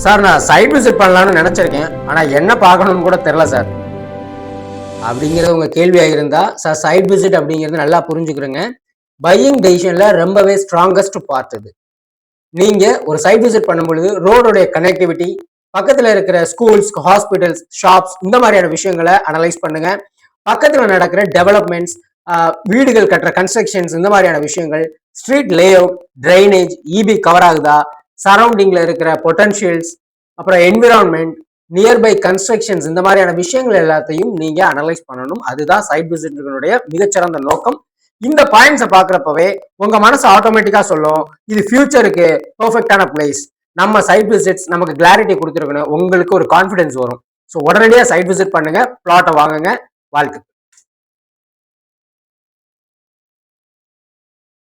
Sir நான் side visit பண்ணலாம்னு நினைச்சிருக்கேன், ஆனா என்ன பார்க்கணும்னு கூட தெரியல சார். அப்படிங்கிறது உங்க கேள்வியாக இருந்தா சார், சைட் விசிட் அப்படிங்கிறது நல்லா புரிஞ்சுக்கிறேங்க. பையிங் டெசிஷன்ல ரொம்பவே ஸ்ட்ராங்கஸ்ட் பார்ட் இது. நீங்க ஒரு சைட் விசிட் பண்ணும்பொழுது ரோடோடைய கனெக்டிவிட்டி, பக்கத்துல இருக்கிற ஸ்கூல்ஸ், ஹாஸ்பிட்டல்ஸ், ஷாப்ஸ் இந்த மாதிரியான விஷயங்களை அனலைஸ் பண்ணுங்க. பக்கத்துல நடக்கிற டெவலப்மெண்ட்ஸ், வீடுகள் கட்டுற கன்ஸ்ட்ரக்ஷன்ஸ் இந்த மாதிரியான விஷயங்கள், street lay out, drainage, EB cover ஆகுதா, சரௌண்டிங்ல இருக்கிற பொட்டன்ஷியல்ஸ், அப்புறம் என்விரான்மெண்ட், நியர்பை கன்ஸ்ட்ரக்ஷன்ஸ் இந்த மாதிரியான விஷயங்கள் எல்லாத்தையும் நீங்க அனலைஸ் பண்ணணும். அதுதான் சைட் விசிட்டுடைய மிகச்சிறந்த நோக்கம். இந்த பாயிண்ட்ஸை பாக்குறப்பவே உங்க மனசு ஆட்டோமேட்டிக்கா சொல்லும், இது ஃபியூச்சருக்கு பெர்ஃபெக்டான பிளேஸ். நம்ம சைட் விசிட்ஸ் நமக்கு கிளாரிட்டி கொடுத்துருக்கணும், உங்களுக்கு ஒரு கான்ஃபிடன்ஸ் வரும். ஸோ உடனடியாக சைட் விசிட் பண்ணுங்க, பிளாட்டை வாங்குங்க. வாழ்த்து.